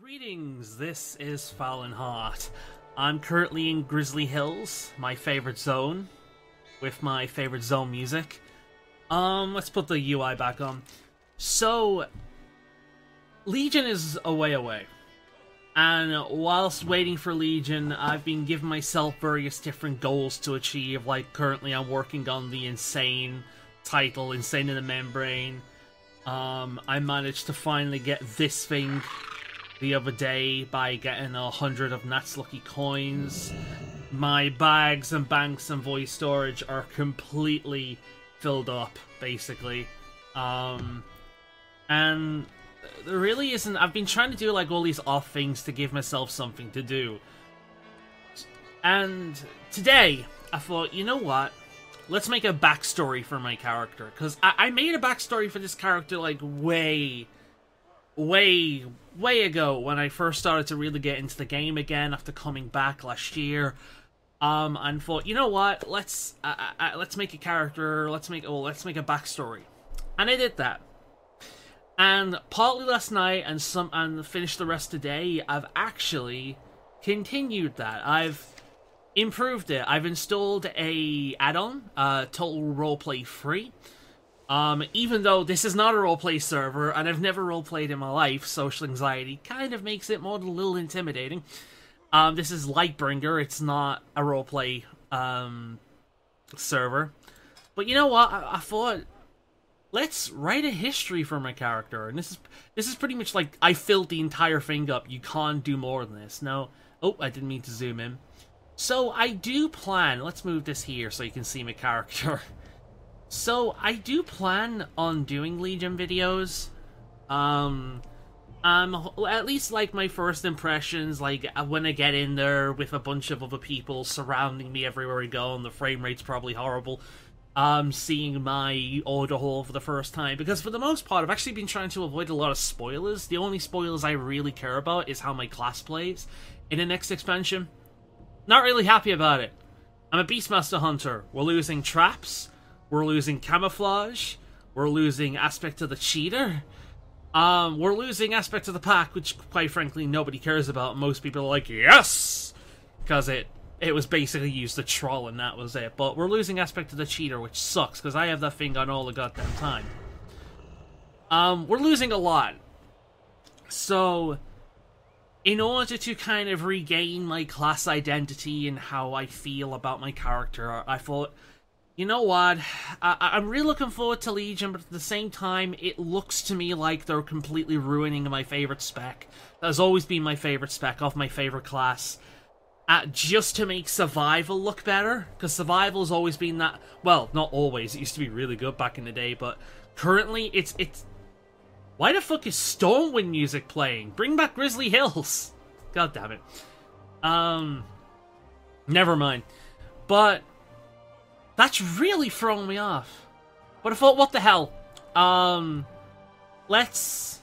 Greetings, this is Fallen Heart. I'm currently in Grizzly Hills, my favorite zone, with my favorite zone music. Let's put the UI back on. So, Legion is a way away. And whilst waiting for Legion, I've been giving myself various different goals to achieve. Like, currently I'm working on the Insane title, Insane in the Membrane. I managed to finally get this thing the other day by getting 100 of Nat's Lucky Coins. My bags and banks and voice storage are completely filled up, basically. And there really isn't... I've been trying to do like all these off things to give myself something to do. And today, I thought, you know what? Let's make a backstory for my character. Because I made a backstory for this character like way ago when I first started to really get into the game again after coming back last year. And thought, you know what? Let's make a character. Let's make a backstory. And I did that. And partly last night and finished the rest today, I've actually continued that. I've improved it. I've installed a add-on, Total Roleplay Free. Even though this is not a roleplay server, and I've never roleplayed in my life, social anxiety kind of makes it more a little intimidating. This is Lightbringer, it's not a roleplay server. But you know what? I thought, let's write a history for my character, and this is pretty much like I filled the entire thing up. You can't do more than this. No, oh, I didn't mean to zoom in. So I do plan. Let's move this here so you can see my character. So I do plan on doing Legion videos. At least like my first impressions, like when I get in there with a bunch of other people surrounding me everywhere I go, and the frame rate's probably horrible. Seeing my order hall for the first time, because for the most part I've actually been trying to avoid a lot of spoilers. The only spoilers I really care about is how my class plays in the next expansion. Not really happy about it. I'm a Beastmaster Hunter. We're losing traps. We're losing camouflage. We're losing aspect of the cheater. We're losing aspect of the pack, which quite frankly nobody cares about. Most people are like, yes! Because it was basically used to troll and that was it. But we're losing aspect of the cheater, which sucks, because I have that thing on all the goddamn time. We're losing a lot. So, in order to kind of regain my class identity and how I feel about my character, I thought, you know what, I'm really looking forward to Legion, but at the same time, it looks to me like they're completely ruining my favorite spec. That has always been my favorite spec of my favorite class. Just to make Survival look better, because Survival has always been that, well, not always, it used to be really good back in the day, but currently, it's why the fuck is Stormwind music playing? Bring back Grizzly Hills! God damn it. Never mind. But that's really throwing me off. But I thought, what the hell? Let's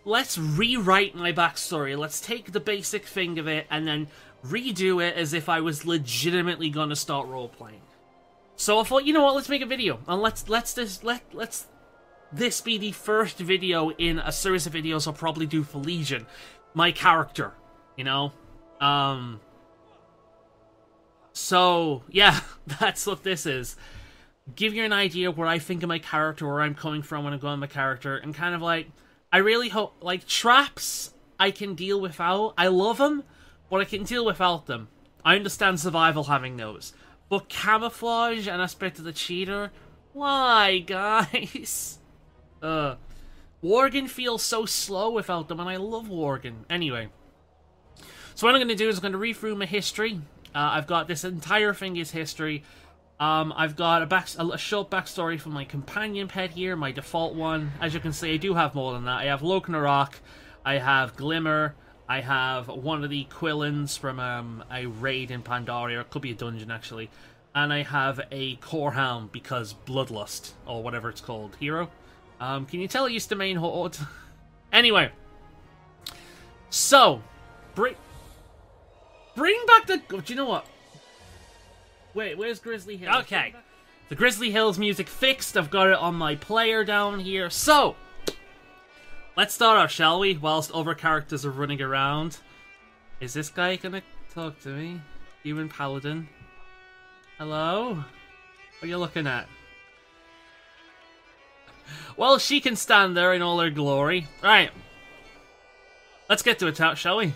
rewrite my backstory. Let's take the basic thing of it and then redo it as if I was legitimately gonna start role-playing. So I thought, you know what, let's make a video. And let's this be the first video in a series of videos I'll probably do for Legion. My character, you know? So, yeah, that's what this is. Give you an idea of where I think of my character, where I'm coming from when I'm going my character, and kind of like, I really hope, like, traps I can deal without. I love them, but I can deal without them. I understand Survival having those. But camouflage and aspect of the cheater? Why, guys? Worgen feels so slow without them, and I love Worgen. Anyway. So what I'm going to do is I'm going to read through my history. I've got this entire thing is history. I've got a short backstory for my companion pet here, my default one. As you can see, I do have more than that. I have Lokanarok, I have Glimmer, I have one of the Quillins from a raid in Pandaria. It could be a dungeon, actually. And I have a Corehound, because Bloodlust, or whatever it's called. Hero? Can you tell I used to main Horde? Anyway. So, bring back the... Do you know what? Wait, where's Grizzly Hills? Okay. The Grizzly Hills music fixed. I've got it on my player down here. So, Let's start off, shall we? Whilst other characters are running around. Is this guy gonna talk to me? Human Paladin? Hello? What are you looking at? Well, she can stand there in all her glory. Right. Let's get to it, shall we?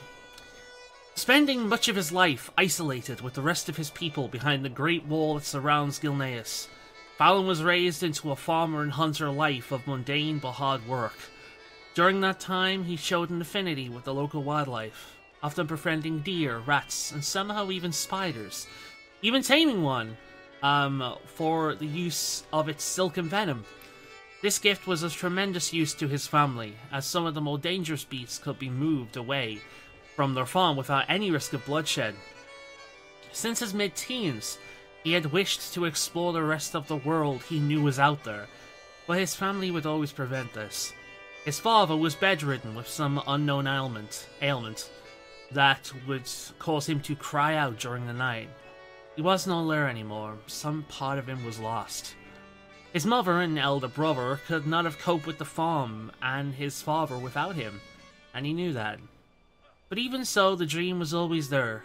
Spending much of his life isolated with the rest of his people behind the great wall that surrounds Gilneas, Fallon was raised into a farmer and hunter life of mundane but hard work. During that time, he showed an affinity with the local wildlife, often befriending deer, rats, and somehow even spiders, even taming one for the use of its silken venom. This gift was of tremendous use to his family, as some of the more dangerous beasts could be moved away from their farm without any risk of bloodshed. Since his mid-teens, he had wished to explore the rest of the world he knew was out there, but his family would always prevent this. His father was bedridden with some unknown ailment that would cause him to cry out during the night. He was not there anymore. Some part of him was lost. His mother and elder brother could not have coped with the farm and his father without him, and he knew that. But even so, the dream was always there.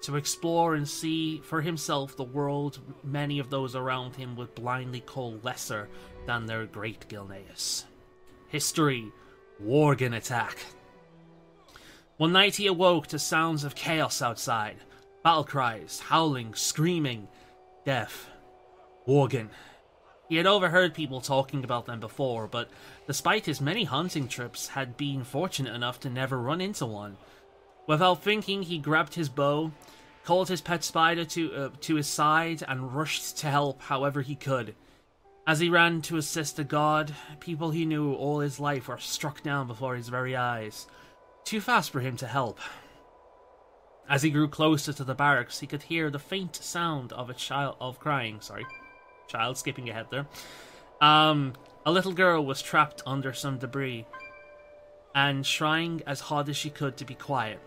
To explore and see for himself the world many of those around him would blindly call lesser than their great Gilneas. History: Worgen attack. One night he awoke to sounds of chaos outside. Battle cries, howling, screaming, death. Worgen. He had overheard people talking about them before, but despite his many hunting trips, had been fortunate enough to never run into one. Without thinking, he grabbed his bow, called his pet spider to his side, and rushed to help however he could. As he ran to assist the god, people he knew all his life were struck down before his very eyes, too fast for him to help. As he grew closer to the barracks, he could hear the faint sound of a child crying. Child, skipping ahead there. A little girl was trapped under some debris and trying as hard as she could to be quiet.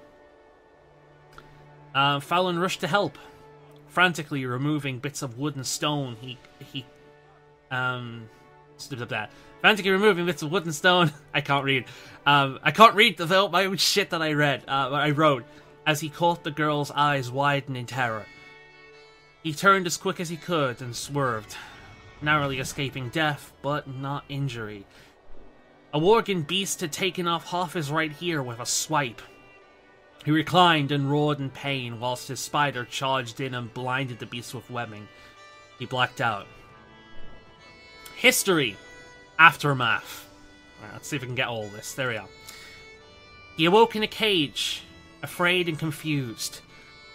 Fallon rushed to help, frantically removing bits of wood and stone. Frantically removing bits of wood and stone. I can't read. I can't read my own shit that I read. I wrote as he caught the girl's eyes widen in terror. He turned as quick as he could and swerved, narrowly escaping death, but not injury. A Worgen beast had taken off half his right ear with a swipe. He reclined and roared in pain whilst his spider charged in and blinded the beast with webbing. He blacked out. History. Aftermath. Right, let's see if we can get all this. There we are. He awoke in a cage, afraid and confused.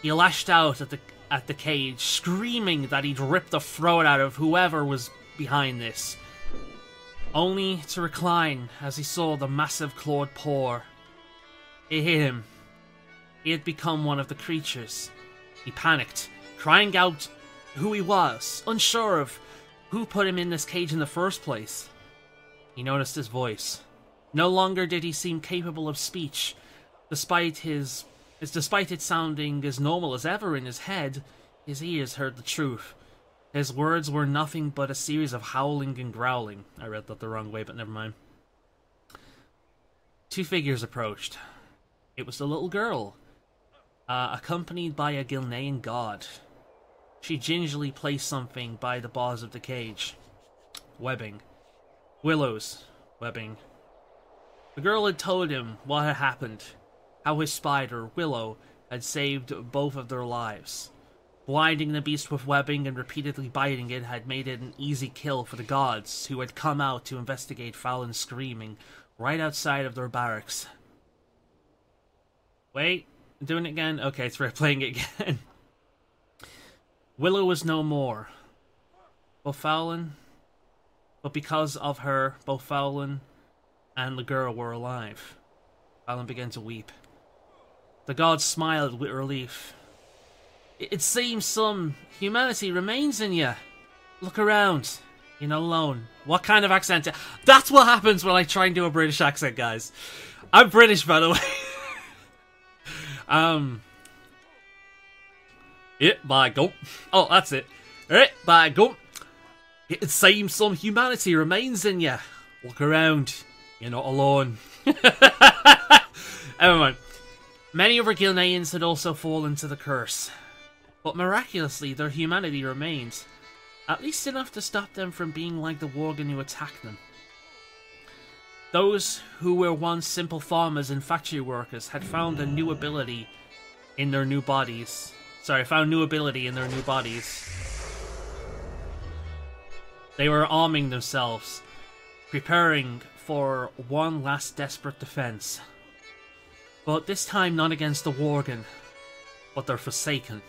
He lashed out at the cage, screaming that he'd rip the throat out of whoever was behind this, only to recline as he saw the massive clawed paw. It hit him. He had become one of the creatures. He panicked, crying out who he was, unsure of who put him in this cage in the first place. He noticed his voice. No longer did he seem capable of speech, despite it sounding as normal as ever in his head. His ears heard the truth. His words were nothing but a series of howling and growling. I read that the wrong way, but never mind. Two figures approached. It was the little girl, accompanied by a Gilnean god. She gingerly placed something by the bars of the cage. Webbing. Willow's webbing. The girl had told him what had happened, how his spider, Willow, had saved both of their lives. Blinding the beast with webbing and repeatedly biting it had made it an easy kill for the gods, who had come out to investigate Fallon's screaming right outside of their barracks. Wait, I'm doing it again? Okay, it's playing it again. Willow was no more. But because of her, both Fallon and the girl were alive. Fallon began to weep. The gods smiled with relief. It seems some humanity remains in you. Look around. You're not alone. What kind of accent? That's what happens when I try and do a British accent, guys. I'm British, by the way. By go. Oh, that's it. By go. It seems some humanity remains in you. Look around. You're not alone. Never mind. Many other Gilneans had also fallen to the curse, but miraculously their humanity remained, at least enough to stop them from being like the Worgen who attacked them. Those who were once simple farmers and factory workers had found a new ability in their new bodies. Found new ability in their new bodies. They were arming themselves, preparing for one last desperate defense. But this time not against the Worgen, but their Forsaken.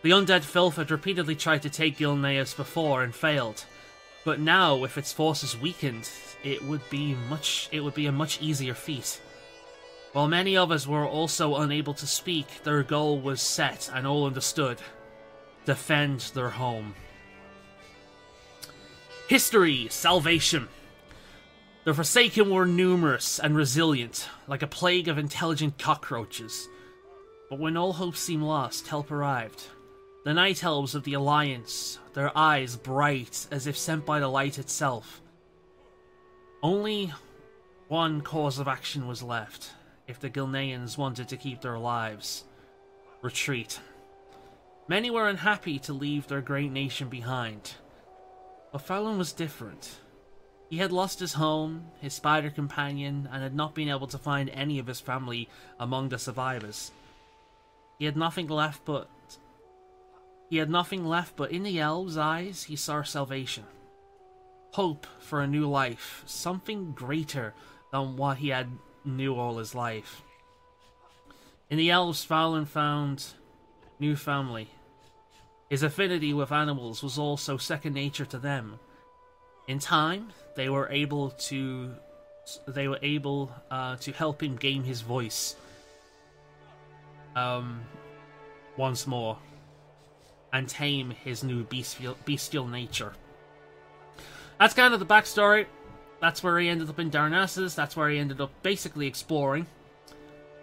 The undead filth had repeatedly tried to take Gilneas before and failed, but now, with its forces weakened, it would be a much easier feat. While many others were also unable to speak, their goal was set and all understood: defend their home. History, salvation. The Forsaken were numerous and resilient, like a plague of intelligent cockroaches. But when all hope seemed lost, help arrived. The Night Elves of the Alliance, their eyes bright as if sent by the light itself. Only one course of action was left, if the Gilneans wanted to keep their lives. Retreat. Many were unhappy to leave their great nation behind. But Fallon was different. He had lost his home, his spider companion, and had not been able to find any of his family among the survivors. He had nothing left, but in the elves' eyes he saw salvation. Hope for a new life, something greater than what he had knew all his life. In the elves, Fallon found new family. His affinity with animals was also second nature to them. In time, they were able to help him gain his voice once more and tame his new bestial nature. That's kind of the backstory. That's where he ended up in Darnassus. That's where he ended up basically exploring.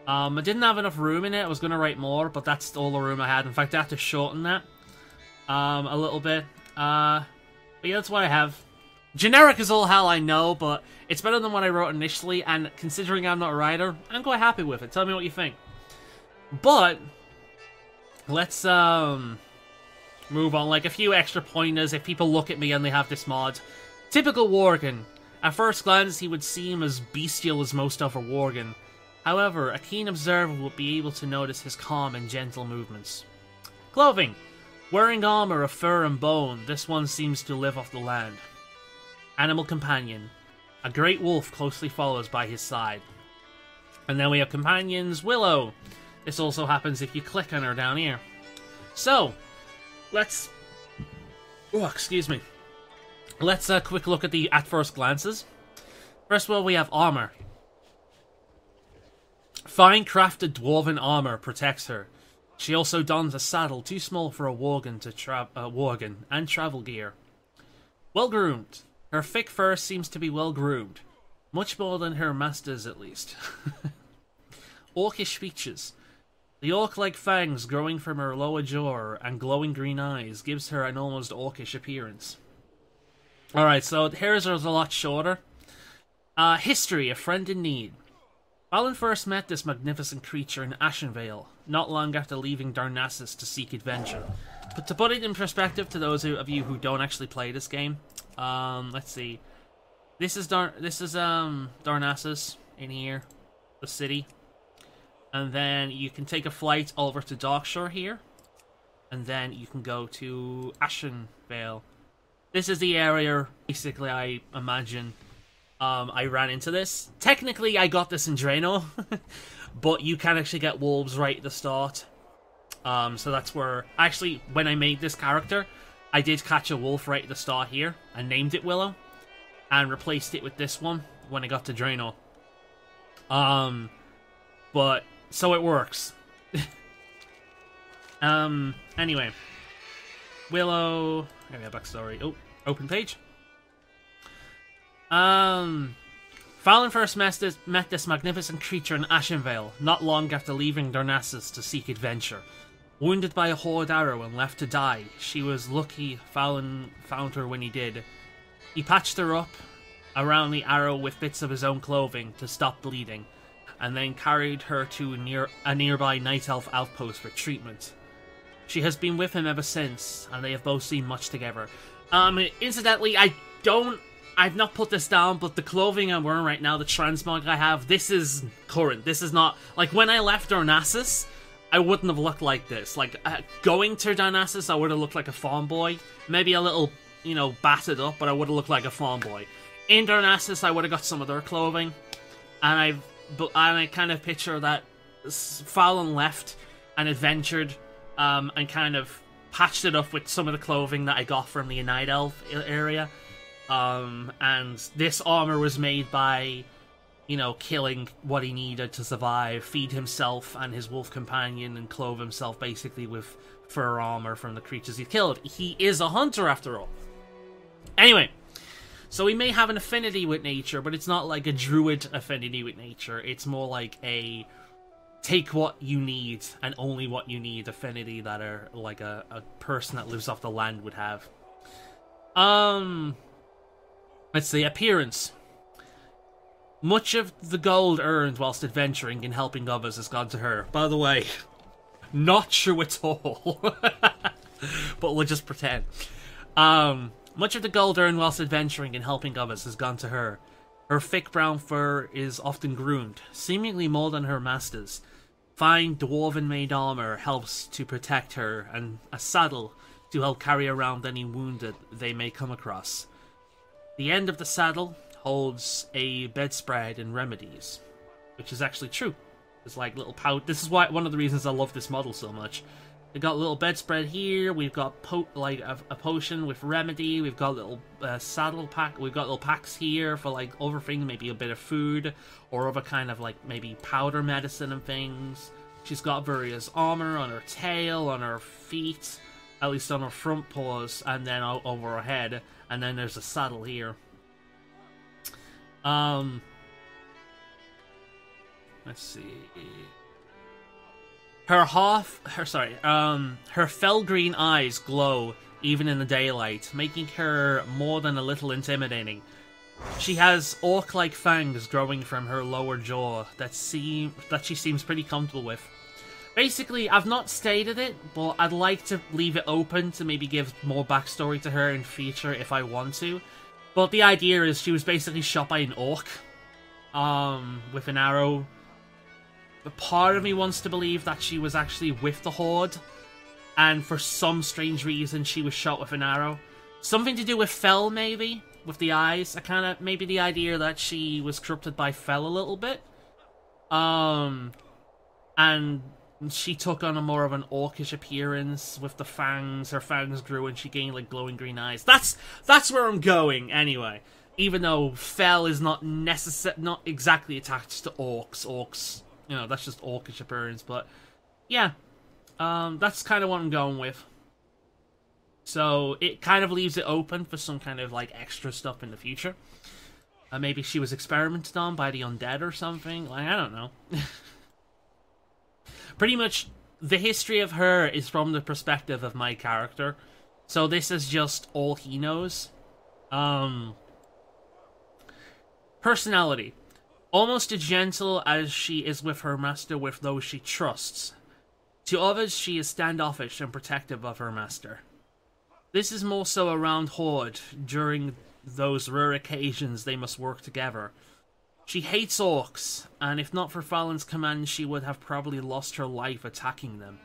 I didn't have enough room in it. I was going to write more, but that's all the room I had. In fact, I had to shorten that a little bit. But yeah, that's what I have. Generic as all hell, I know, but it's better than what I wrote initially, and considering I'm not a writer, I'm quite happy with it. Tell me what you think. But let's move on. Like, a few extra pointers if people look at me and they have this mod. Typical Worgen. At first glance, he would seem as bestial as most other Worgen. However, a keen observer would be able to notice his calm and gentle movements. Clothing. Wearing armor of fur and bone, this one seems to live off the land. Animal companion. A great wolf closely follows by his side. And then we have companions. Willow. This also happens if you click on her down here. So, let's... Oh, excuse me. Let's quick look at the at first glances. First of all, we have armor. Fine crafted dwarven armor protects her. She also dons a saddle too small for a Worgen and travel gear. Well groomed. Her thick fur seems to be well groomed. Much more than her master's, at least. Orcish features. The orc-like fangs growing from her lower jaw and glowing green eyes gives her an almost orcish appearance. Alright, so hers is a lot shorter. History, a friend in need. Fallon first met this magnificent creature in Ashenvale, not long after leaving Darnassus to seek adventure. But to put it in perspective to those of you who don't actually play this game, let's see. This is Darnassus in here, the city. And then you can take a flight over to Darkshore here. And then you can go to Ashenvale. This is the area, basically, I imagine, I ran into this. Technically, I got this in Drano. But you can actually get wolves right at the start. So that's where... Actually, when I made this character, I did catch a wolf right at the start here. And named it Willow. And replaced it with this one when I got to Drano. But... So it works. Anyway. Willow... Here we have backstory. Oh, open page. Fallon first met this magnificent creature in Ashenvale, not long after leaving Darnassus to seek adventure. Wounded by a horde arrow and left to die, she was lucky Fallon found her when he did. He patched her up, around the arrow with bits of his own clothing to stop bleeding, and then carried her to a nearby Night Elf outpost for treatment. She has been with him ever since, and they have both seen much together. Incidentally, I've not put this down, but the clothing I'm wearing right now, the transmog I have, this is current. This is not, like, when I left Darnassus, I wouldn't have looked like this. Like, going to Darnassus, I would have looked like a farm boy. Maybe a little, you know, battered up, but I would have looked like a farm boy. In Darnassus, I would have got some of their clothing, and I kind of picture that Fallon left and adventured, and kind of patched it up with some of the clothing that I got from the Night Elf area. And this armor was made by, you know, killing what he needed to survive, feed himself and his wolf companion, and clothe himself basically with fur armor from the creatures he killed. He is a hunter after all. Anyway, so he may have an affinity with nature, but it's not like a druid affinity with nature. It's more like a take what you need and only what you need affinity that are like a person that lives off the land would have. Let's see, appearance. Much of the gold earned whilst adventuring and helping others has gone to her. By the way, not true at all. But we'll just pretend. Much of the gold earned whilst adventuring and helping others has gone to her. Her thick brown fur is often groomed, seemingly more than her master's. Fine dwarven-made armor helps to protect her, and a saddle to help carry around any wounded they may come across. The end of the saddle holds a bedspread and remedies, which is actually true. It's like little pouch. This is why one of the reasons I love this model so much. We got a little bedspread here. We've got a potion with remedy. We've got a little saddle pack. We've got little packs here for like other things, maybe a bit of food or other kind of like maybe powder medicine and things. She's got various armor on her tail, on her feet, at least on her front paws, and then over her head. And then there's a saddle here. Let's see. Her fell green eyes glow even in the daylight, making her more than a little intimidating. She has orc-like fangs growing from her lower jaw that she seems pretty comfortable with. Basically, I've not stated it, but I'd like to leave it open to maybe give more backstory to her in future if I want to. But the idea is she was basically shot by an orc, with an arrow. But part of me wants to believe that she was actually with the Horde, and for some strange reason she was shot with an arrow. Something to do with Fel, maybe? With the eyes? Maybe the idea that she was corrupted by Fel a little bit. And she took on a more of an orcish appearance with the fangs. Her fangs grew and she gained like glowing green eyes. That's where I'm going anyway. Even though Fel is not exactly attached to orcs. Orcs, you know, that's just orcish appearance. But yeah, that's kind of what I'm going with. So it kind of leaves it open for some kind of like extra stuff in the future. Maybe she was experimented on by the undead or something. Like, I don't know. Pretty much, the history of her is from the perspective of my character. So this is just all he knows. Personality. Almost as gentle as she is with her master with those she trusts. To others, she is standoffish and protective of her master. This is more so around Horde, during those rare occasions they must work together. She hates orcs, and if not for Fallon's command, she would have probably lost her life attacking them.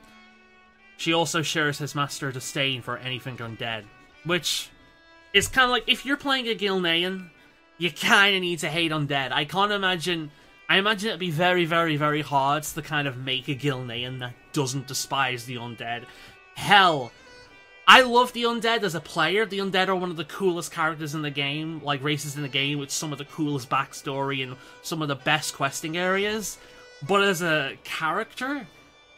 She also shares his master disdain for anything undead, which is kind of like, if you're playing a Gilnean, you kind of need to hate undead. I imagine it'd be very, very, very hard to kind of make a Gilnean that doesn't despise the undead. Hell, I love the undead as a player. The undead are one of the coolest characters in the game, like races in the game, with some of the coolest backstory and some of the best questing areas. But as a character,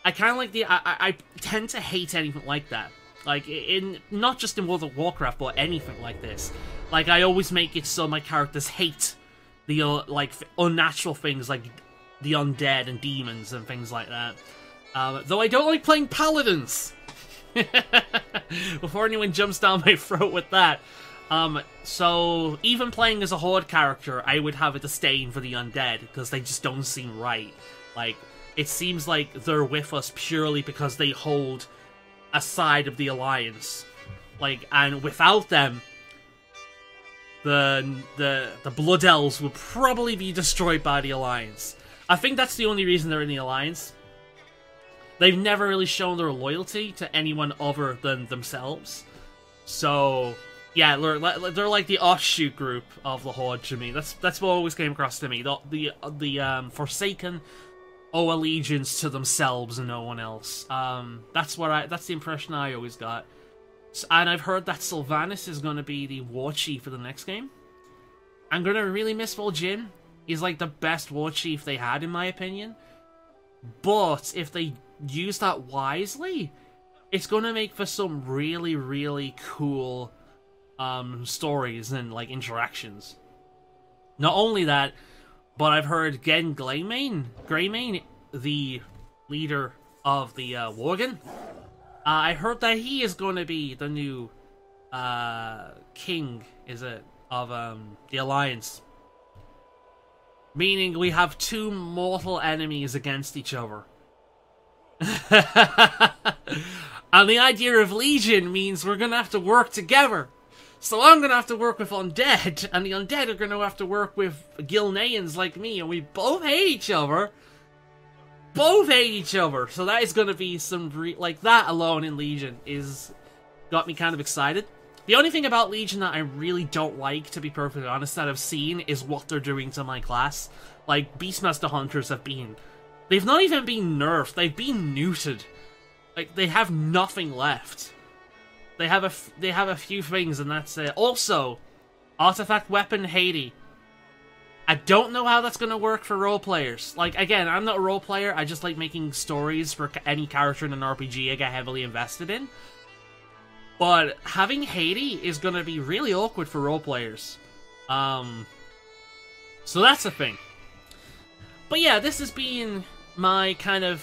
I kind of like I tend to hate anything like that. Like, not just in World of Warcraft, but anything like this. Like, I always make it so my characters hate the, like, unnatural things like the undead and demons and things like that. Though I don't like playing paladins. Before anyone jumps down my throat with that. So even playing as a Horde character, I would have a disdain for the undead, because they just don't seem right. Like, it seems like they're with us purely because they hold a side of the Alliance. Like, and without them, the Blood Elves will probably be destroyed by the Alliance. I think that's the only reason they're in the Alliance. They've never really shown their loyalty to anyone other than themselves. So, yeah, they're like the offshoot group of the Horde to me. That's what always came across to me. The Forsaken owe allegiance to themselves and no one else. That's the impression I always got. And I've heard that Sylvanas is going to be the war chief for the next game. I'm going to really miss Worgen. He's like the best war chief they had, in my opinion. But if they use that wisely, it's going to make for some really, really cool stories and like interactions. Not only that, but I've heard Gen Greymane, the leader of the Worgen, I heard that he is going to be the new king, of the Alliance. Meaning we have two mortal enemies against each other. And the idea of Legion means we're going to have to work together. So I'm going to have to work with undead, and the undead are going to have to work with Gilneans like me, and we both hate each other. So that is going to be some like that alone in Legion is got me kind of excited. The only thing about Legion that I really don't like, to be perfectly honest, that I've seen is what they're doing to my class. Like, Beastmaster Hunters they've not even been nerfed, they've been neutered. Like, they have nothing left. They have a few things, and that's it. Also, Artifact Weapon Haiti. I don't know how that's going to work for role players. Like, again, I'm not a role player, I just like making stories for any character in an RPG I get heavily invested in. But having Haiti is going to be really awkward for role players. So that's a thing. But yeah, this has been my kind of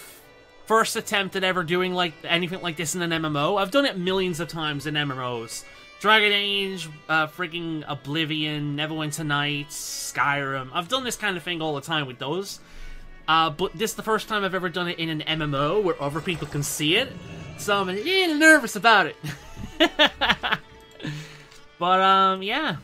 first attempt at ever doing like anything like this in an MMO. I've done it millions of times in MMOs. Dragon Age, frigging Oblivion, Neverwinter Nights, Skyrim. I've done this kind of thing all the time with those. But this is the first time I've ever done it in an MMO where other people can see it. So I'm a little nervous about it. But yeah,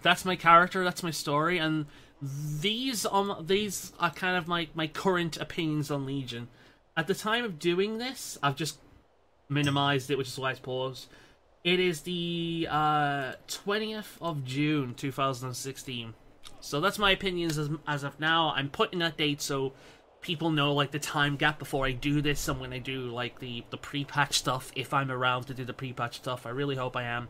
that's my character, that's my story, and these are kind of my current opinions on Legion. At the time of doing this, I've just minimized it, which is why it's paused. It is the 20th of June 2016, so that's my opinions as of now. I'm putting that date so people know like the time gap before I do this, and when I do like the pre-patch stuff, if I'm around to do the pre-patch stuff. I really hope I am.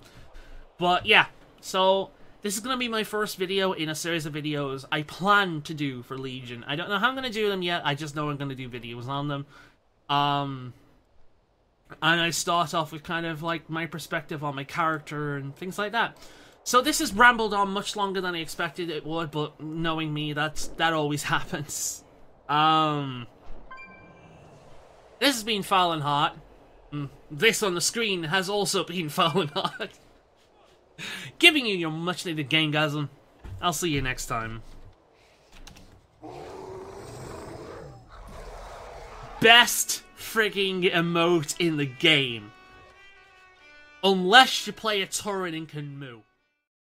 But yeah, so this is going to be my first video in a series of videos I plan to do for Legion. I don't know how I'm going to do them yet, I just know I'm going to do videos on them. And I start off with kind of like my perspective on my character and things like that. So this has rambled on much longer than I expected it would, but knowing me, that always happens. This has been Fallen Heart. This on the screen has also been Fallen Heart. Giving you your much needed gamegasm. I'll see you next time. Best frigging emote in the game. Unless you play a Tauren and can moo.